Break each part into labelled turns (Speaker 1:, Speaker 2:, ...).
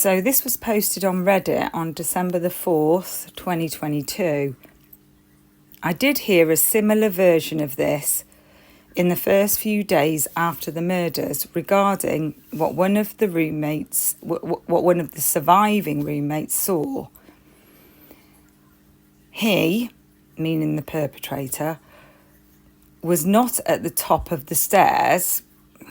Speaker 1: So this was posted on Reddit on December the 4th, 2022. I did hear a similar version of this in the first few days after the murders regarding what one of the surviving roommates saw. He, meaning the perpetrator, was not at the top of the stairs.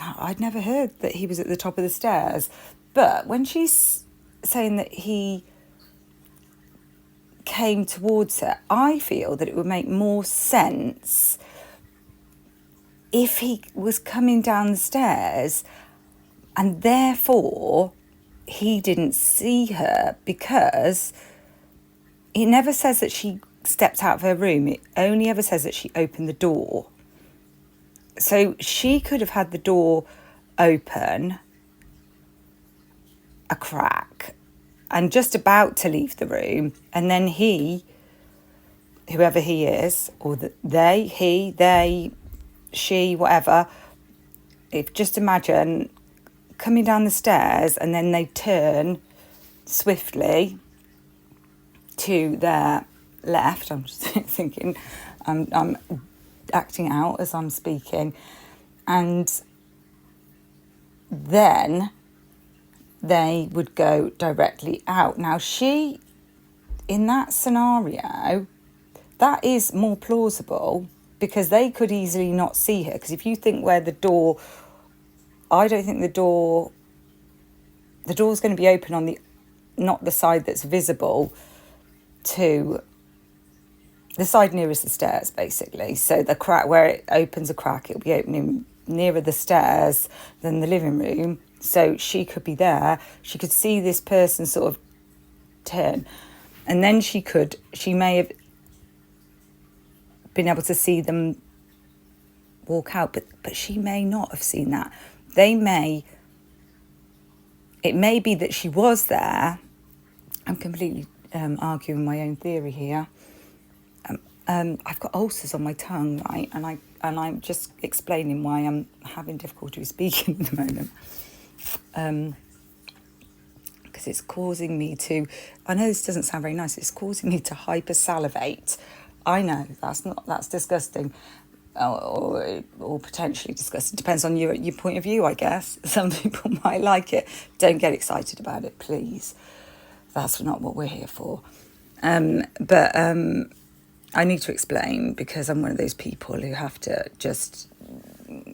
Speaker 1: I'd never heard that he was at the top of the stairs. But when she's saying that he came towards her, I feel that it would make more sense if he was coming down the stairs and therefore he didn't see her, because it never says that she stepped out of her room. It only ever says that she opened the door. So she could have had the door open a crack and just about to leave the room, and then he, whoever he is, or they, she, whatever, if just imagine coming down the stairs and then they turn swiftly to their left. I'm just thinking, I'm acting out as I'm speaking, and then they would go directly out. Now, she, in that scenario, that is more plausible, because they could easily not see her. Because if you think where the door, I don't think the door's going to be open on not the side that's visible to the side nearest the stairs, basically. So the crack where it opens a crack, it'll be opening nearer the stairs than the living room. So she could be there. She could see this person sort of turn, and then she may have been able to see them walk out, but she may not have seen that. It may be that she was there. I'm completely arguing my own theory here. I've got ulcers on my tongue, right? And I'm just explaining why I'm having difficulty speaking at the moment. Because it's causing me to, I know this doesn't sound very nice, it's causing me to hypersalivate. I know, that's disgusting. Or potentially disgusting. Depends on your point of view, I guess. Some people might like it. Don't get excited about it, please. That's not what we're here for. But I need to explain, because I'm one of those people who have to just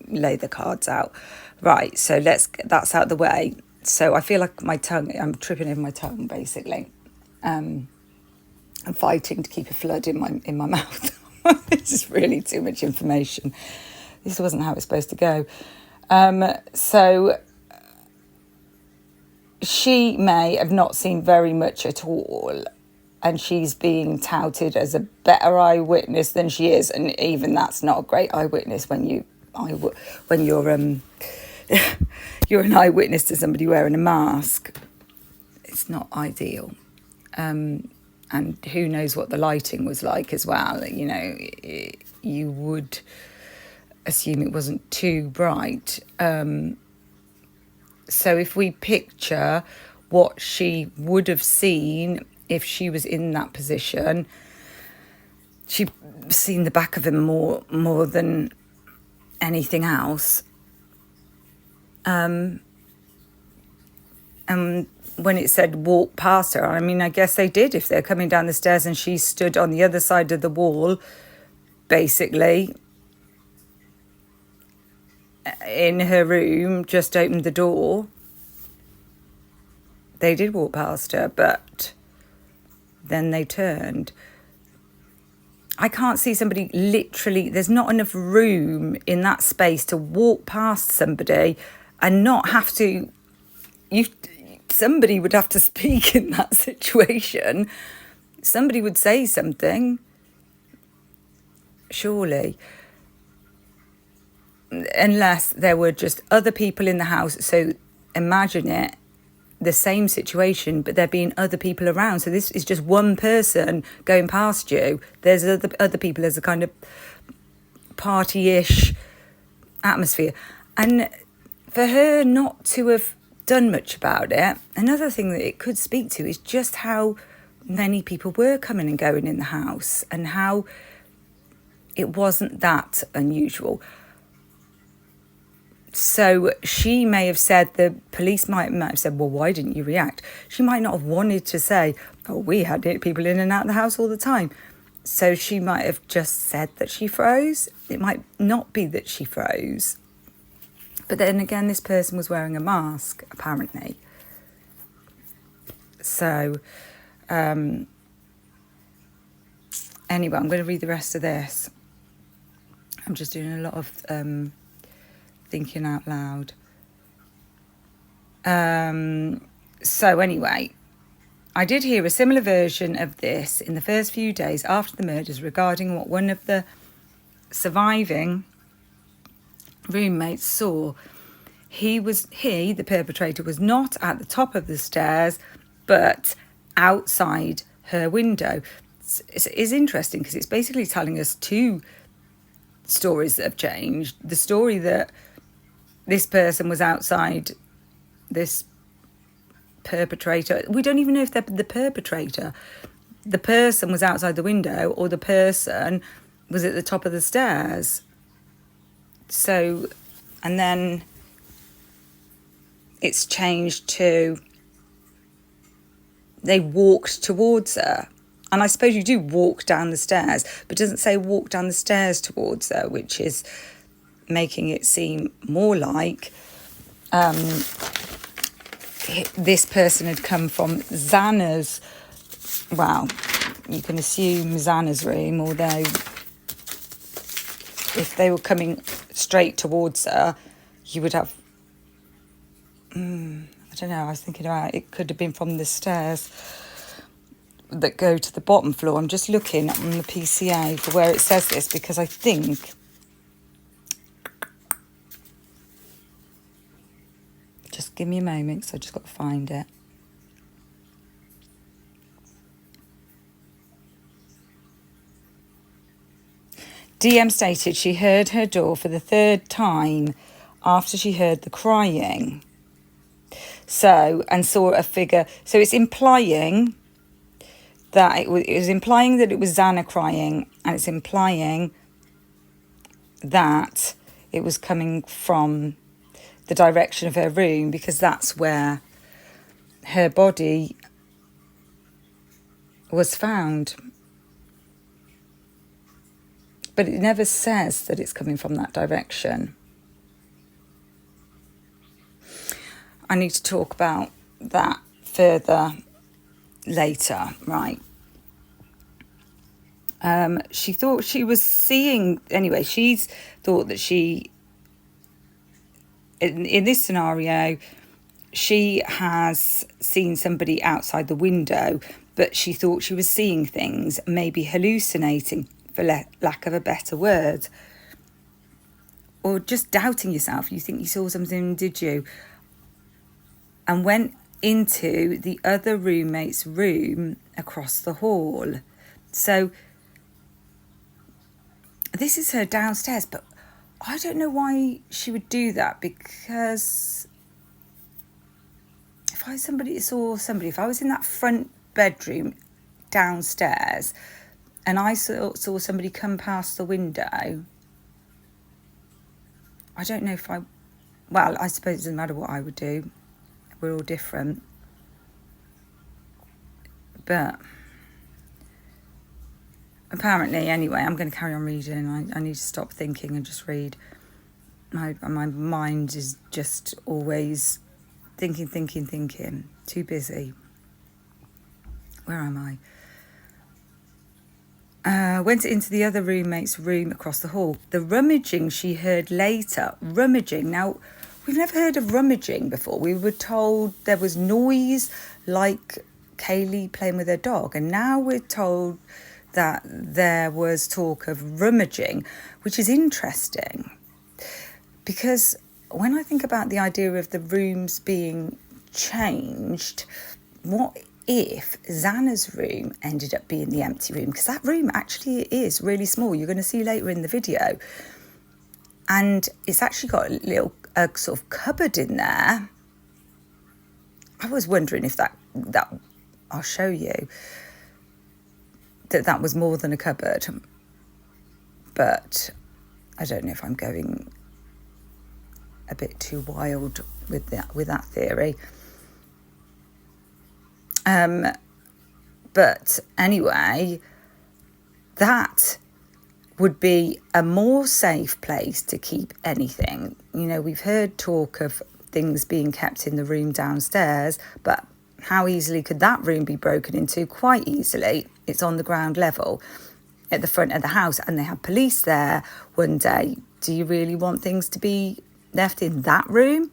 Speaker 1: lay the cards out. Right, so that's out the way. So I feel like I'm tripping over my tongue, basically. I'm fighting to keep a flood in my mouth. This is really too much information. This wasn't how it's supposed to go. So she may have not seen very much at all, and she's being touted as a better eyewitness than she is, and even that's not a great eyewitness when you're you're an eyewitness to somebody wearing a mask. It's not ideal. And who knows what the lighting was like as well. You know, you would assume it wasn't too bright. So if we picture what she would have seen if she was in that position, she'd seen the back of him more than anything else. And when it said walk past her, I mean, I guess they did. If they're coming down the stairs and she stood on the other side of the wall, basically, in her room, just opened the door, they did walk past her, but then they turned. I can't see somebody literally, there's not enough room in that space to walk past somebody and not have to, somebody would have to speak in that situation. Somebody would say something, surely. Unless there were just other people in the house. So imagine it, the same situation, but there being other people around. So this is just one person going past you. There's other people. There's a kind of party-ish atmosphere. And for her not to have done much about it. Another thing that it could speak to is just how many people were coming and going in the house and how it wasn't that unusual. So she may have said, the police might have said, well, why didn't you react? She might not have wanted to say, oh, we had people in and out of the house all the time. So she might have just said that she froze. It might not be that she froze. But then again, this person was wearing a mask, apparently. So, anyway, I'm going to read the rest of this. I'm just doing a lot of thinking out loud. So anyway, I did hear a similar version of this in the first few days after the murders regarding what one of the surviving roommates saw. The perpetrator, was not at the top of the stairs, but outside her window. It's interesting because it's basically telling us two stories that have changed. The story that this person was outside, this perpetrator, we don't even know if they're the perpetrator. The person was outside the window or the person was at the top of the stairs. So, and then it's changed to they walked towards her. And I suppose you do walk down the stairs, but it doesn't say walk down the stairs towards her, which is making it seem more like this person had come from Xana's, well, you can assume Xana's room, although if they were coming straight towards her, you would have, I don't know, I was thinking about it could have been from the stairs that go to the bottom floor. I'm just looking on the PCA for where it says this because I think just give me a moment because I just got to find it. DM stated she heard her door for the third time after she heard the crying. So, and saw a figure. So it's implying that it was implying that it was Xana crying, and it's implying that it was coming from the direction of her room because that's where her body was found. But it never says that it's coming from that direction. I need to talk about that further later, right? She thought she was seeing, anyway, she's thought that she, in this scenario, she has seen somebody outside the window, but she thought she was seeing things, maybe hallucinating, for lack of a better word. Or just doubting yourself. You think you saw something, did you? And went into the other roommate's room across the hall. So this is her downstairs, but I don't know why she would do that, because if I if I was in that front bedroom downstairs and I saw somebody come past the window, I don't know if I suppose it doesn't matter what I would do. We're all different. But apparently, anyway, I'm going to carry on reading. I need to stop thinking and just read. My mind is just always thinking. Too busy. Where am I? Went into the other roommate's room across the hall. The rummaging she heard later. Rummaging. Now, we've never heard of rummaging before. We were told there was noise like Kaylee playing with her dog. And now we're told that there was talk of rummaging, which is interesting. Because when I think about the idea of the rooms being changed, what if Xana's room ended up being the empty room? Because that room actually is really small. You're going to see later in the video. And it's actually got a sort of cupboard in there. I was wondering if that I'll show you, that was more than a cupboard. But I don't know if I'm going a bit too wild with that theory. But anyway, that would be a more safe place to keep anything. You know, we've heard talk of things being kept in the room downstairs, but how easily could that room be broken into? Quite easily. It's on the ground level at the front of the house, and they had police there one day. Do you really want things to be left in that room?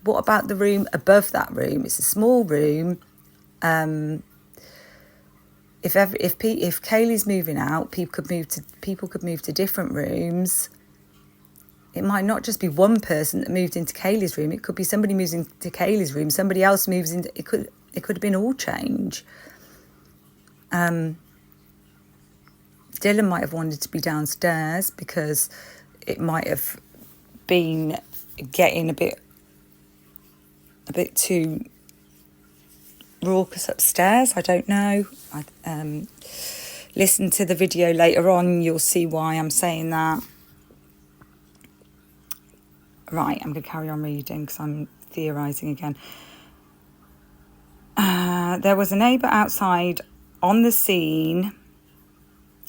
Speaker 1: What about the room above that room? It's a small room. If Kaylee's moving out, people could move to different rooms. It might not just be one person that moved into Kaylee's room. It could be somebody moves into Kaylee's room, somebody else moves into. It could have been all change. Dylan might have wanted to be downstairs because it might have been getting a bit too raucous upstairs. I don't know. Listen to the video later on, you'll see why I'm saying that. Right, I'm going to carry on reading because I'm theorising again. There was a neighbour outside on the scene.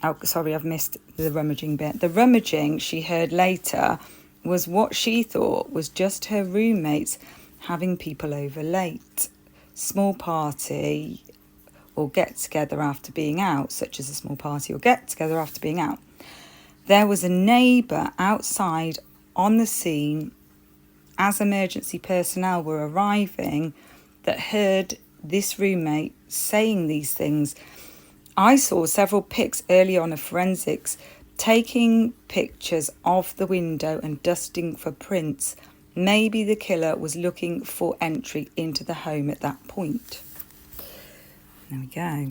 Speaker 1: Oh, sorry, I've missed the rummaging bit. The rummaging she heard later was what she thought was just her roommates having people over late. Small party or get together after being out, such as a small party or get together after being out. There was a neighbour outside on the scene as emergency personnel were arriving that heard this roommate saying these things. I saw several pics early on of forensics taking pictures of the window and dusting for prints. Maybe the killer was looking for entry into the home at that point. There we go.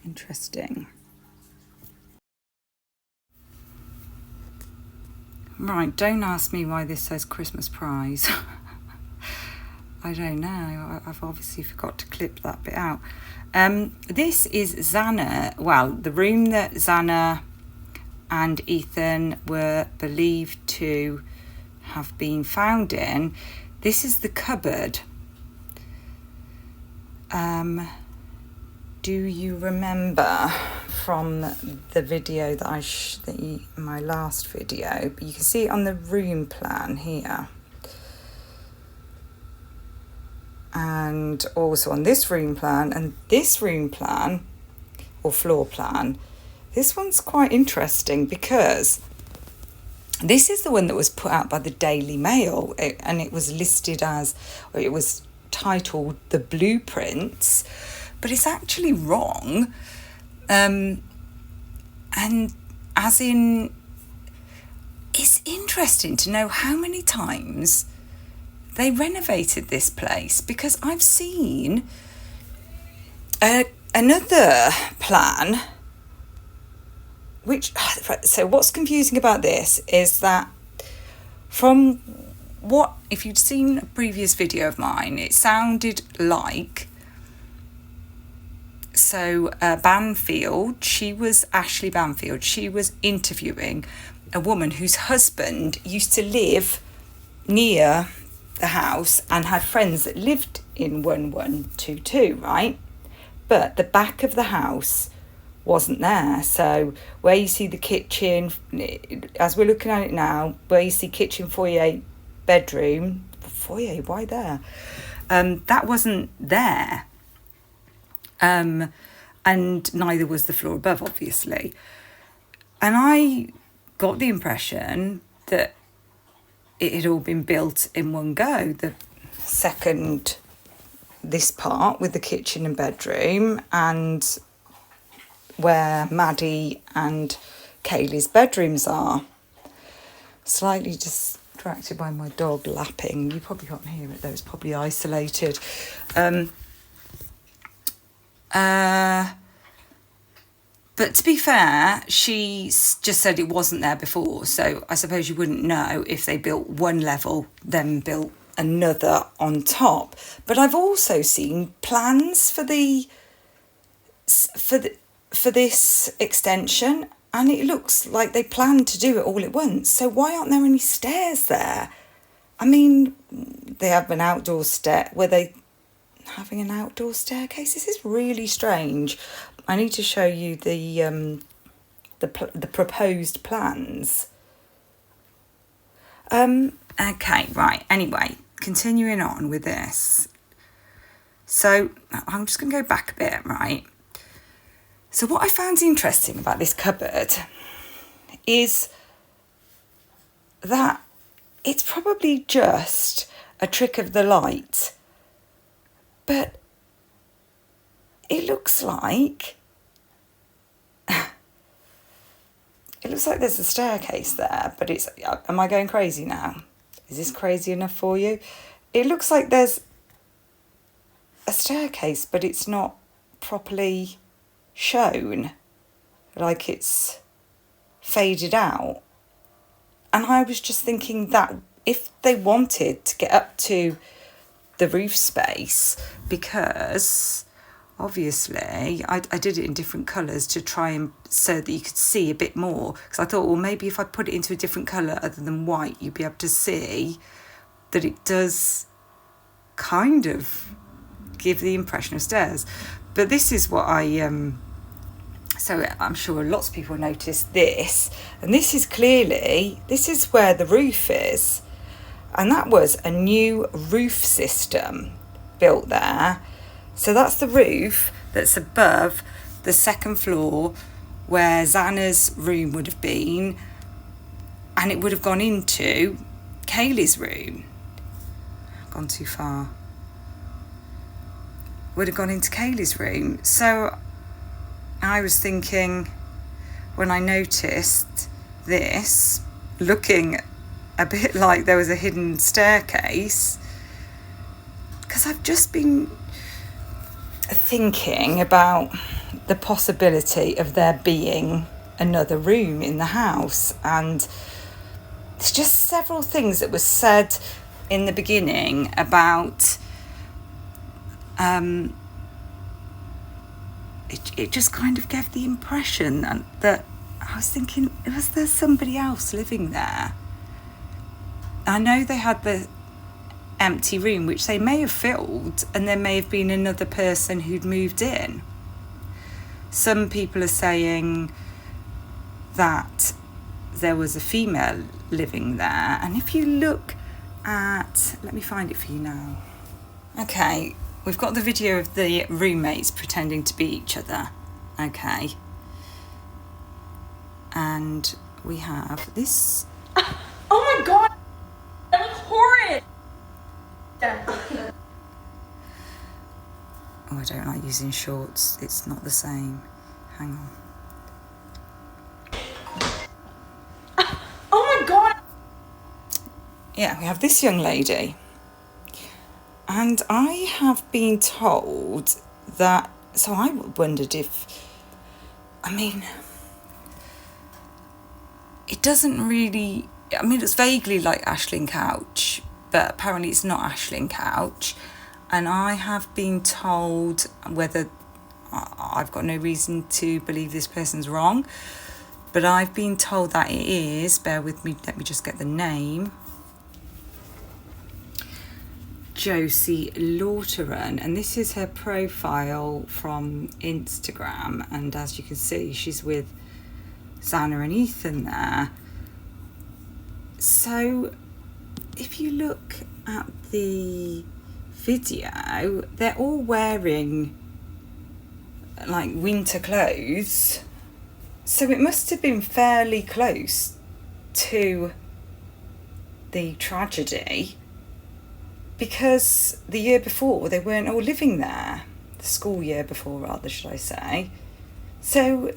Speaker 1: Interesting. Right, don't ask me why this says Christmas prize. I don't know. I've obviously forgot to clip that bit out. This is Xana. Well, the room that Xana and Ethan were believed to have been found in. This is the cupboard. Do you remember from the video that my last video? You can see it on the room plan here, and also on this room plan and this room plan or floor plan. This one's quite interesting because this is the one that was put out by the Daily Mail, and it was listed as, or it was titled The Blueprints, but it's actually wrong. And as in, it's interesting to know how many times they renovated this place, because I've seen another plan. So what's confusing about this is that if you'd seen a previous video of mine, it sounded like, Ashley Banfield, she was interviewing a woman whose husband used to live near the house and had friends that lived in 1122, right? But the back of the house wasn't there. So where you see the kitchen, as we're looking at it now, where you see kitchen, foyer, bedroom, why there? That wasn't there. And neither was the floor above, obviously. And I got the impression that it had all been built in one go. This part with the kitchen and bedroom, and where Maddie and Kaylee's bedrooms are. Slightly distracted by my dog lapping. You probably can't hear it though, it's probably isolated. But to be fair, she just said it wasn't there before, so I suppose you wouldn't know if they built one level, then built another on top. But I've also seen plans for this extension, and it looks like they plan to do it all at once. So why aren't there any stairs there? I mean, they have an outdoor stair. Were they having an outdoor staircase? This is really strange. I need to show you the proposed plans. Okay, right. Anyway, continuing on with this. So I'm just going to go back a bit, right? So what I found interesting about this cupboard is that it's probably just a trick of the light, but it looks like there's a staircase there, but am I going crazy now? Is this crazy enough for you? It looks like there's a staircase, but it's not properly shown, like it's faded out. And I was just thinking that if they wanted to get up to the roof space, because obviously I did it in different colours to try and so that you could see a bit more, because I thought, well, maybe if I put it into a different colour other than white, you'd be able to see that it does kind of give the impression of stairs. But this is what so I'm sure lots of people noticed this, and this is where the roof is, and that was a new roof system built there. So that's the roof that's above the second floor where Xana's room would have been, and it would have gone into Kaylee's room. Gone too far. Would have gone into Kaylee's room. So I was thinking, when I noticed this, looking a bit like there was a hidden staircase, because I've just been thinking about the possibility of there being another room in the house, and there's just several things that were said in the beginning about it just kind of gave the impression that I was thinking, was there somebody else living there? I know they had the empty room, which they may have filled, and there may have been another person who'd moved in. Some people are saying that there was a female living there, and if you look at, let me find it for you now. Okay, we've got the video of the roommates pretending to be each other, okay, and we have this.
Speaker 2: Oh my god, that looks horrid.
Speaker 1: Oh, I don't like using shorts, it's not the same. Hang on.
Speaker 2: Oh my god.
Speaker 1: Yeah, we have this young lady, and I have been told that, so I wondered if, I mean, it doesn't really, I mean, it's vaguely like Aisling Couch, but apparently it's not Aisling Couch. And I have been told, whether I've got no reason to believe this person's wrong, but I've been told that it is, bear with me, let me just get the name, Josie Lauteran, and this is her profile from Instagram, and as you can see, she's with Xana and Ethan there. So if you look at the video, they're all wearing like winter clothes, so it must have been fairly close to the tragedy, because the year before they weren't all living there, the school year before rather, should I say. So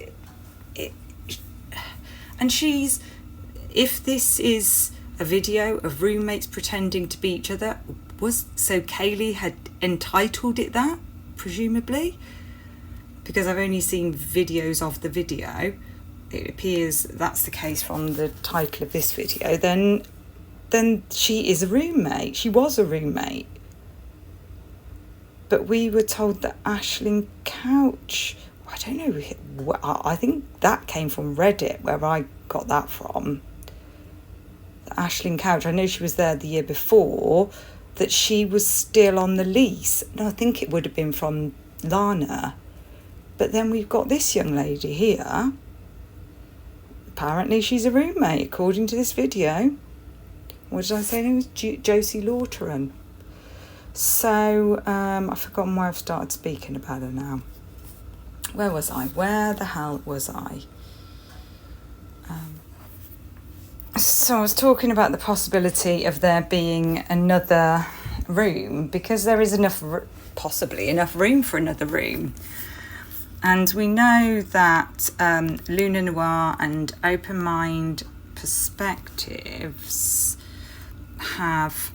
Speaker 1: and she's, if this is a video of roommates pretending to be each other, so Kaylee had entitled it that, presumably, because I've only seen videos of the video. It appears that's the case from the title of this video. Then then she is a roommate. She was a roommate. But we were told that Aisling Couch, I don't know, I think that came from Reddit, where I got that from. The Aisling Couch, I know she was there the year before, that she was still on the lease. No, I think it would have been from Lana. But then we've got this young lady here. Apparently she's a roommate, according to this video. What did I say? It was Josie Lauteran. So, I've forgotten where I've started speaking about her now. Where was I? Where the hell was I? So I was talking about the possibility of there being another room, because there is possibly enough room for another room. And we know that Luna Noir and Open Mind Perspectives have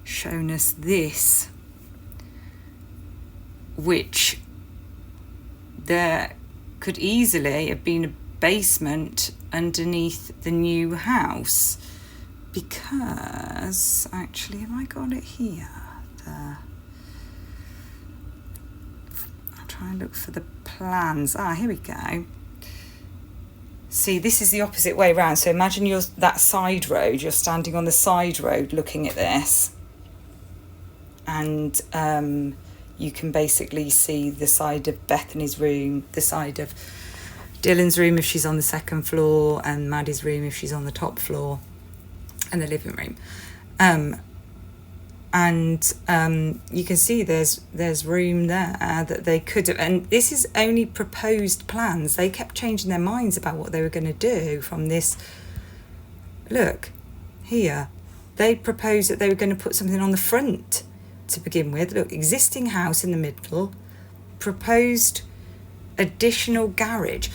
Speaker 1: shown us this, which there could easily have been a basement underneath the new house, because actually, have I got it here? I'll try and look for the plans. Here we go. See, this is the opposite way round. So imagine you're that side road, you're standing on the side road looking at this, and you can basically see the side of Bethany's room, the side of Dylan's room if she's on the second floor, and Maddie's room if she's on the top floor, and the living room. You can see there's room there that they could have, and this is only proposed plans. They kept changing their minds about what they were going to do from this. Look, here, they proposed that they were going to put something on the front to begin with. Look, existing house in the middle, proposed additional garage.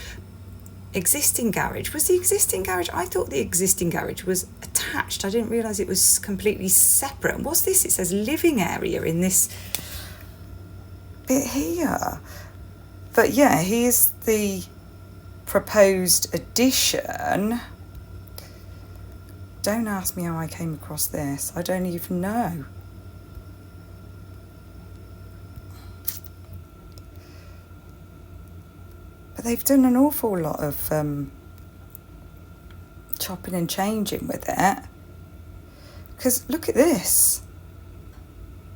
Speaker 1: Existing garage. Was the existing garage? I thought the existing garage was attached. I didn't realise it was completely separate. And what's this? It says living area in this bit here. But yeah, here's the proposed addition. Don't ask me how I came across this. I don't even know. But they've done an awful lot of chopping and changing with it. Because look at this.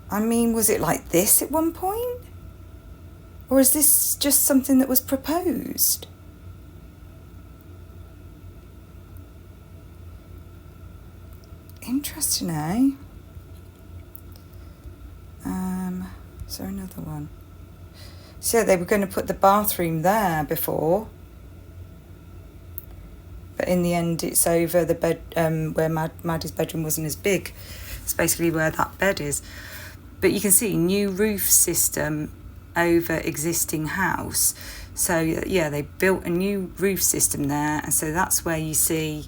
Speaker 1: I mean, was it like this at one point? Or is this just something that was proposed? Interesting, eh? Is there another one? So they were going to put the bathroom there before, but in the end it's over the bed where Maddie's bedroom wasn't as big. It's basically where that bed is. But you can see new roof system over existing house. So yeah, they built a new roof system there, and so that's where you see,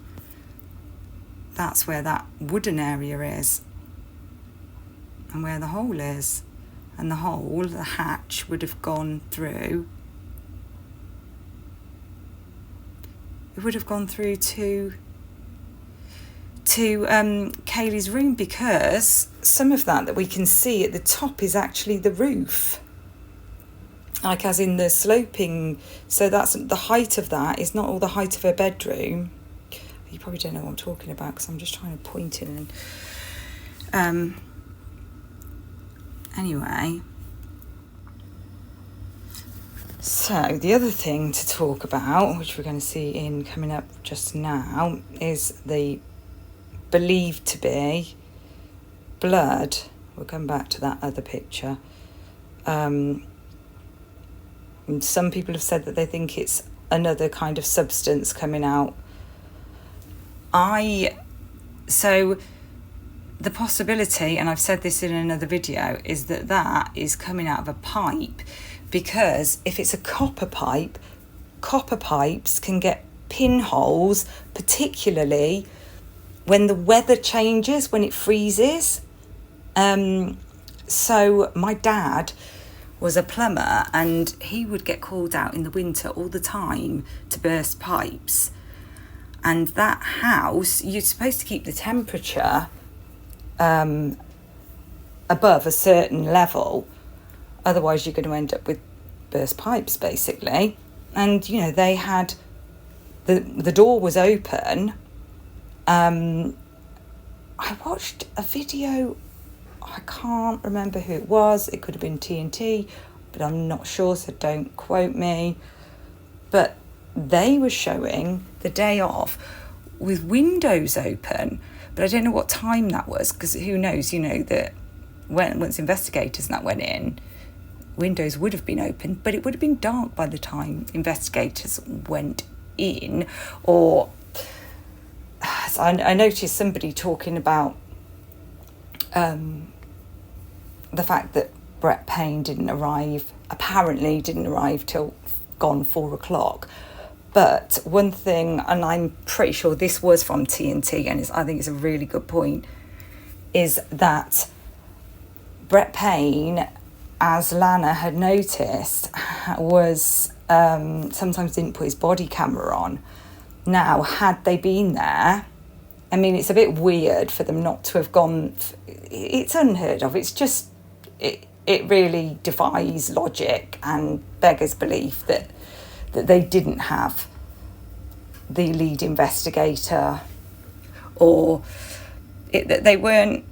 Speaker 1: that's where that wooden area is, and where the hole is. And the hole, the hatch, would have gone through. It would have gone through to Kaylee's room, because some of that we can see at the top is actually the roof. Like as in the sloping, so that's the height of that is not all the height of her bedroom. You probably don't know what I'm talking about because I'm just trying to point it in. Anyway, so the other thing to talk about, which we're going to see in coming up just now, is the believed to be blood. We'll come back to that other picture. Some people have said that they think it's another kind of substance coming out. So the possibility, and I've said this in another video, is that that is coming out of a pipe, because if it's a copper pipe, copper pipes can get pinholes, particularly when the weather changes, when it freezes. So my dad was a plumber, and he would get called out in the winter all the time to burst pipes. And that house, you're supposed to keep the temperature above a certain level, otherwise you're going to end up with burst pipes, basically. And they had the door was open. I watched a video, I can't remember who it was, it could have been TNT, but I'm not sure, so don't quote me. But they were showing the day off with windows open, but I don't know what time that was, because who knows, that once investigators and that went in, windows would have been open, but it would have been dark by the time investigators went in. Or I noticed somebody talking about the fact that Brett Payne apparently didn't arrive till gone 4 o'clock. But one thing, and I'm pretty sure this was from TNT, and I think it's a really good point, is that Brett Payne, as Lana had noticed, was sometimes didn't put his body camera on. Now, had they been there, I mean, it's a bit weird for them not to have gone. It's unheard of. It's just, it really defies logic and beggars belief that they didn't have the lead investigator, or that they weren't,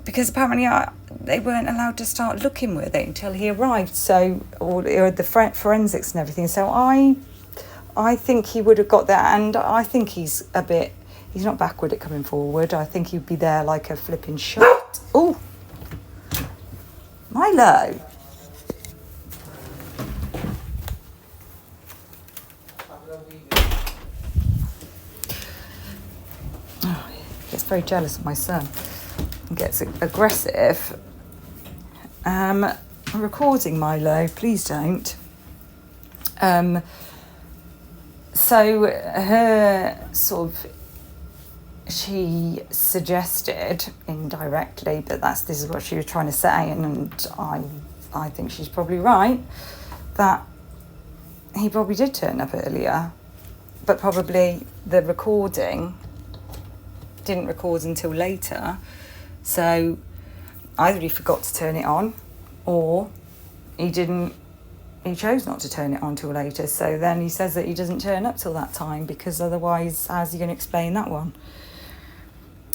Speaker 1: because apparently they weren't allowed to start looking, were they, until he arrived. So, or the forensics and everything. So I think he would have got there, and I think he's not backward at coming forward. I think he'd be there like a flipping shot. Oh, Milo. Oh, he gets very jealous of my son and gets aggressive. I'm recording, Milo, please don't. So her she suggested indirectly, but this is what she was trying to say, and I think she's probably right, that he probably did turn up earlier, but probably the recording didn't record until later. So either he forgot to turn it on, or he chose not to turn it on till later. So then he says that he doesn't turn up till that time, because otherwise, how's he going to explain that one?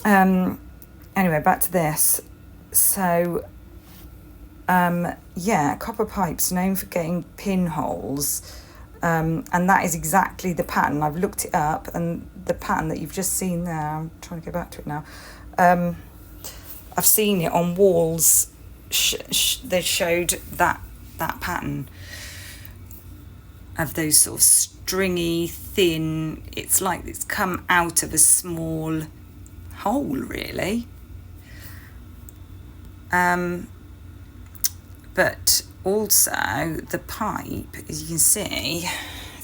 Speaker 1: Anyway, back to this. So, copper pipes known for getting pinholes. And that is exactly the pattern. I've looked it up, and the pattern that you've just seen there, I'm trying to go back to it now. I've seen it on walls. They showed that pattern of those sort of stringy, thin, it's like it's come out of a small hole, really. But also the pipe, as you can see,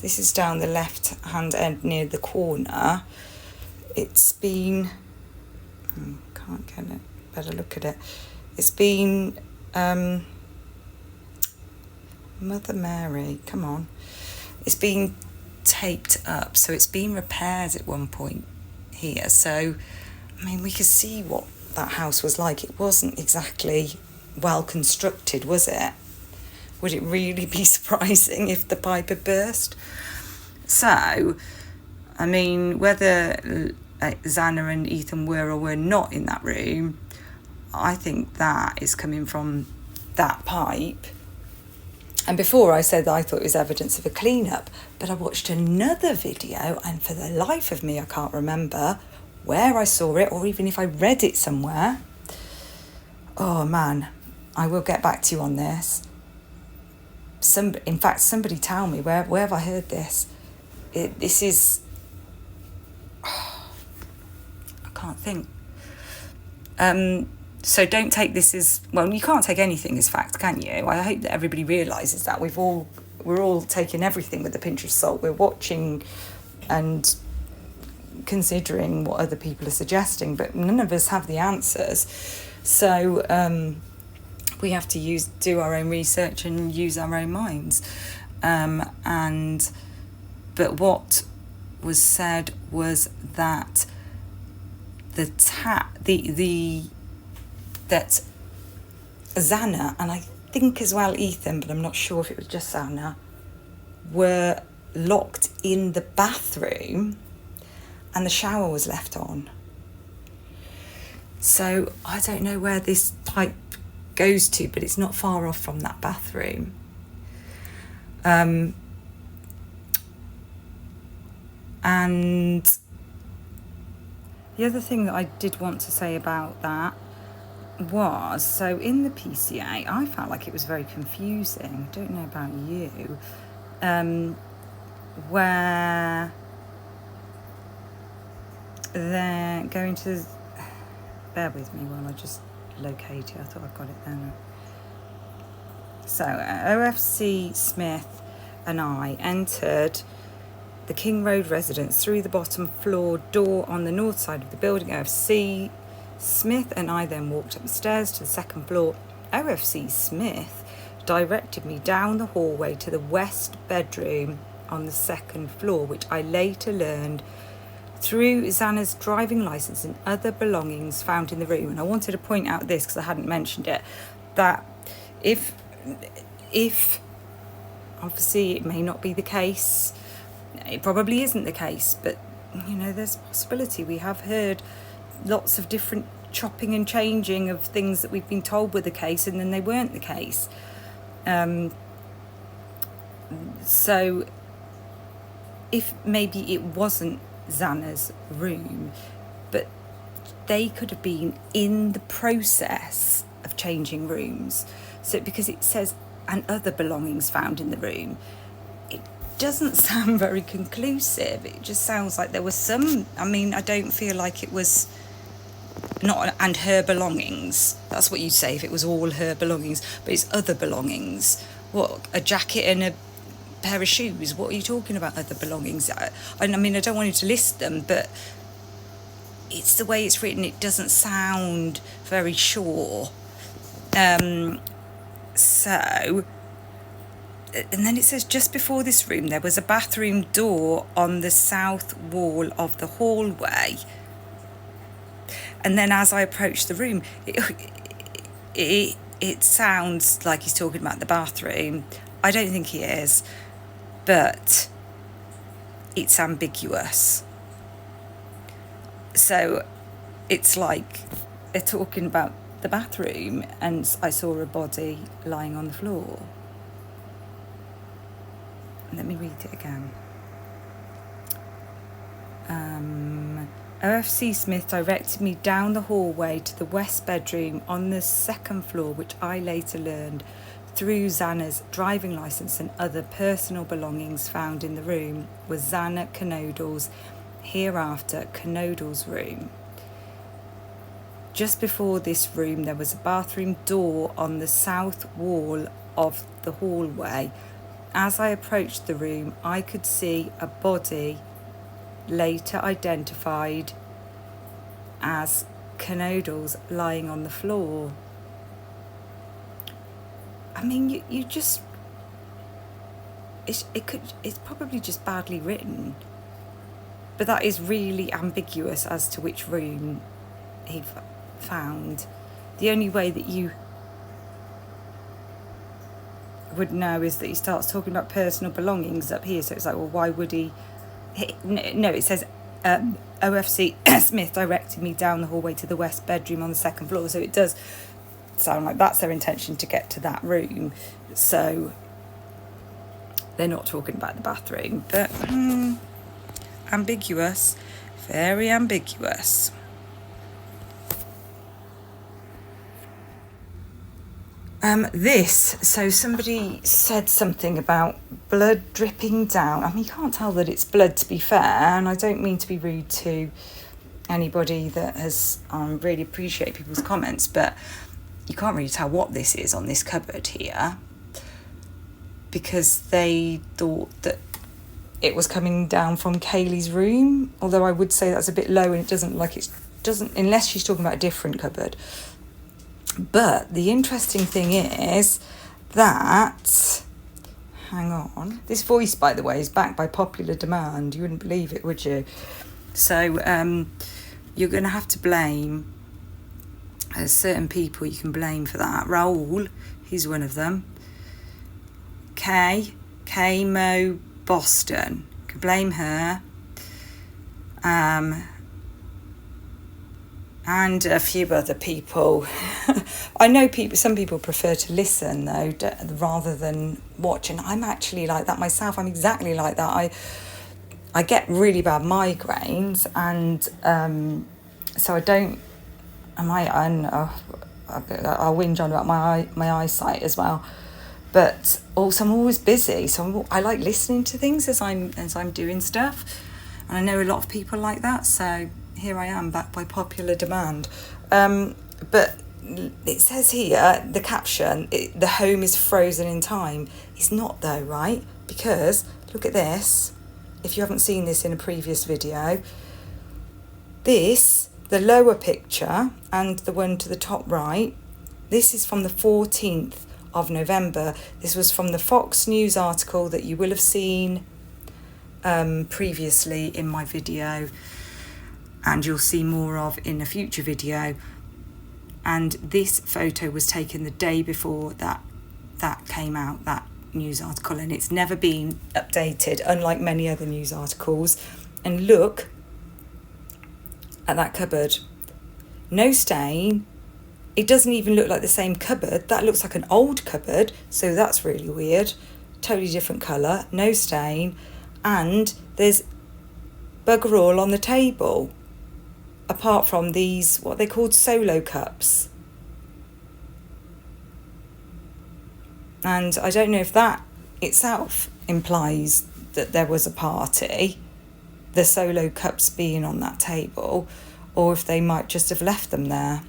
Speaker 1: this is down the left hand end near the corner. It's been, can't get it, better look at it. It's been, Mother Mary, come on. It's been taped up, so it's been repaired at one point here. So, I mean, we could see what that house was like. It wasn't exactly well constructed, was it? Would it really be surprising if the pipe had burst? So, I mean, whether Xana and Ethan were or were not in that room, I think that is coming from that pipe. And before I said that I thought it was evidence of a clean-up, but I watched another video, and for the life of me I can't remember where I saw it, or even if I read it somewhere. Oh man, I will get back to you on this. In fact, somebody tell me, where have I heard this? This is... I can't think. So don't take this as... Well, you can't take anything as fact, can you? I hope that everybody realises that we're all taking everything with a pinch of salt. We're watching and considering what other people are suggesting, but none of us have the answers. So we have to do our own research and use our own minds. But what was said was that that Xana, and I think as well Ethan, but I'm not sure if it was just Xana, were locked in the bathroom and the shower was left on. So I don't know where this pipe goes to, but it's not far off from that bathroom. And the other thing that I did want to say about that was, so in the PCA, I felt like it was very confusing. I don't know about you. Where they're going to, bear with me while I just locate it. I thought I've got it there. So OFC Smith and I entered the King Road residence through the bottom floor door on the north side of the building. OFC Smith and I then walked up the stairs to the second floor. OFC Smith directed me down the hallway to the west bedroom on the second floor, which I later learned through Xana's driving licence and other belongings found in the room. And I wanted to point out this because I hadn't mentioned it, that if obviously it may not be the case, it probably isn't the case, but you know, there's a possibility. We have heard lots of different chopping and changing of things that we've been told were the case and then they weren't the case. So if maybe it wasn't Xana's room, but they could have been in the process of changing rooms. So because it says and other belongings found in the room, it doesn't sound very conclusive. It just sounds like there was some, I mean, I don't feel like it was not and her belongings. That's what you'd say if it was all her belongings, but it's other belongings. What, a jacket and a pair of shoes? What are you talking about, other belongings? I mean, I don't want you to list them, but it's the way it's written, it doesn't sound very sure. So, and then it says, just before this room there was a bathroom door on the south wall of the hallway. And then as I approached the room, it sounds like he's talking about the bathroom. I don't think he is, but it's ambiguous. So it's like they're talking about the bathroom and I saw a body lying on the floor. Let me read it again. OFC Smith directed me down the hallway to the west bedroom on the second floor, which I later learned through Xana's driving licence and other personal belongings found in the room was Xana Knodle's, hereafter Knodle's room. Just before this room there was a bathroom door on the south wall of the hallway. As I approached the room, I could see a body later identified as Knodle's lying on the floor. I mean, you just, it's probably just badly written, but that is really ambiguous as to which room he found. The only way that you would know is that he starts talking about personal belongings up here, so it's like, well, why would he no, it says OFC Smith directed me down the hallway to the west bedroom on the second floor, so it does sound like that's their intention, to get to that room. So they're not talking about the bathroom, but ambiguous, very ambiguous. So somebody said something about blood dripping down. I mean, you can't tell that it's blood, to be fair, and I don't mean to be rude to anybody that has really appreciate people's comments, but you can't really tell what this is on this cupboard here, because they thought that it was coming down from Kaylee's room, although I would say that's a bit low, and it doesn't, unless she's talking about a different cupboard. But the interesting thing is that, hang on. This voice, by the way, is backed by popular demand. You wouldn't believe it, would you? So you're going to have to blame. There's certain people you can blame for that. Raoul, he's one of them. Mo Boston, you can blame her. And a few other people. I know some people prefer to listen though, rather than watch. And I'm actually like that myself. I'm exactly like that. I get really bad migraines, and so I don't. I'll whinge on about my eyesight as well. But also I'm always busy, so I like listening to things as I'm doing stuff, and I know a lot of people like that. So here I am, back by popular demand. But it says here, the caption, the home is frozen in time. It's not though, right? Because look at this. If you haven't seen this in a previous video, the lower picture and the one to the top right, this is from the 14th of November. This was from the Fox News article that you will have seen previously in my video, and you'll see more of in a future video. And this photo was taken the day before that came out, that news article, and it's never been updated, unlike many other news articles. And look at that cupboard. No stain. It doesn't even look like the same cupboard. That looks like an old cupboard, so that's really weird. Totally different colour, no stain, and there's bugger all on the table, apart from these, what they called solo cups. And I don't know if that itself implies that there was a party, the solo cups being on that table, or if they might just have left them there.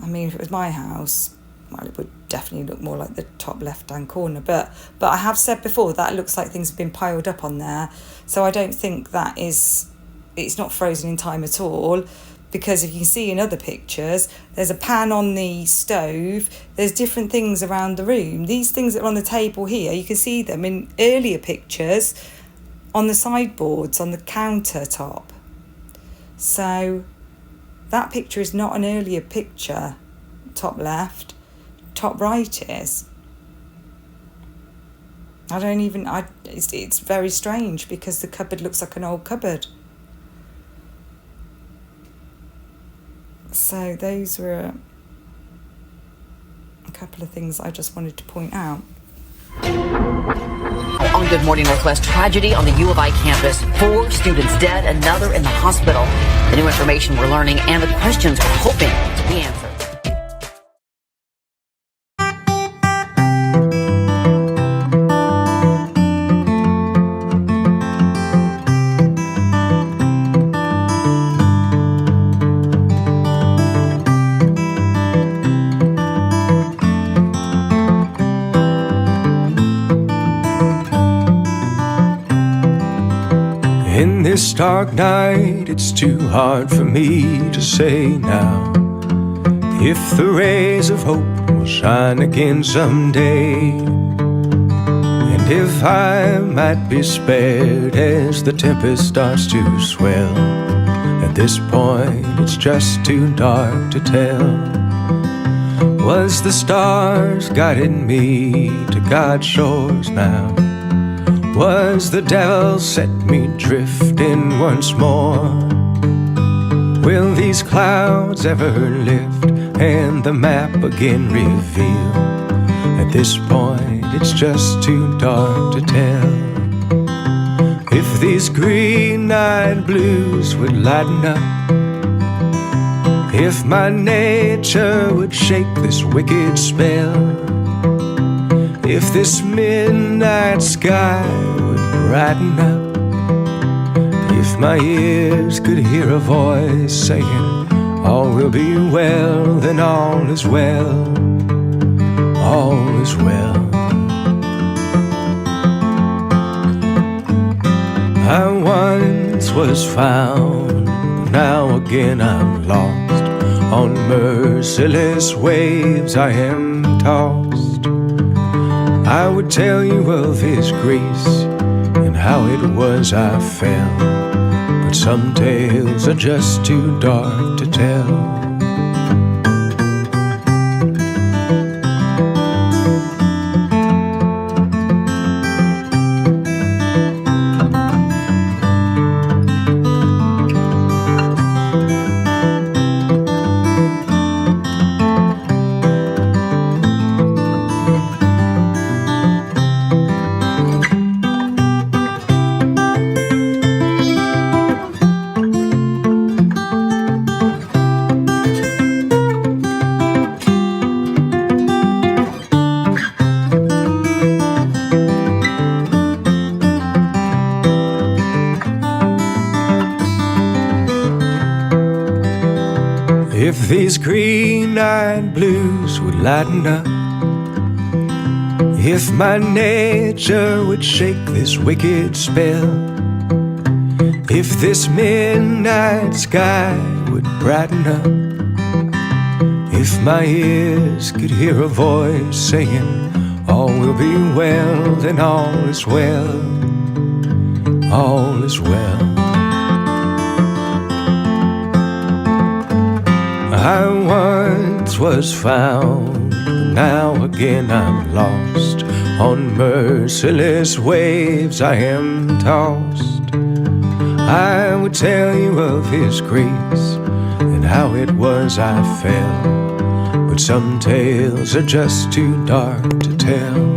Speaker 1: I mean, if it was my house, well, it would definitely look more like the top left-hand corner. But I have said before, that looks like things have been piled up on there. So I don't think it's not frozen in time at all. Because if you can see in other pictures, there's a pan on the stove. There's different things around the room. These things that are on the table here, you can see them in earlier pictures on the sideboards, on the countertop. So that picture is not an earlier picture, top left. Top right is. It's very strange because the cupboard looks like an old cupboard. So those were a couple of things I just wanted to point out.
Speaker 3: On Good Morning Northwest, tragedy on the U of I campus. 4 students dead, another in the hospital. The new information we're learning and the questions we're hoping to be answered.
Speaker 4: In this dark night, it's too hard for me to say now if the rays of hope will shine again someday, and if I might be spared as the tempest starts to swell. At this point, it's just too dark to tell. Was the stars guiding me to God's shores now? Was the devil set me drifting once more? Will these clouds ever lift and the map again reveal? At this point, it's just too dark to tell. If these green-eyed blues would lighten up, if my nature would shake this wicked spell, if this midnight sky would brighten up, if my ears could hear a voice saying, all will be well, then all is well, all is well. I once was found, but now again I'm lost. On merciless waves I am tossed. I would tell you of His grace and how it was I fell, but some tales are just too dark to tell. If these green-eyed blues would lighten up, if my nature would shake this wicked spell, if this midnight sky would brighten up, if my ears could hear a voice saying, all will be well, then all is well, all is well. I once was found, but now again I'm lost. On merciless waves I am tossed. I would tell you of His grace and how it was I fell, but some tales are just too dark to tell.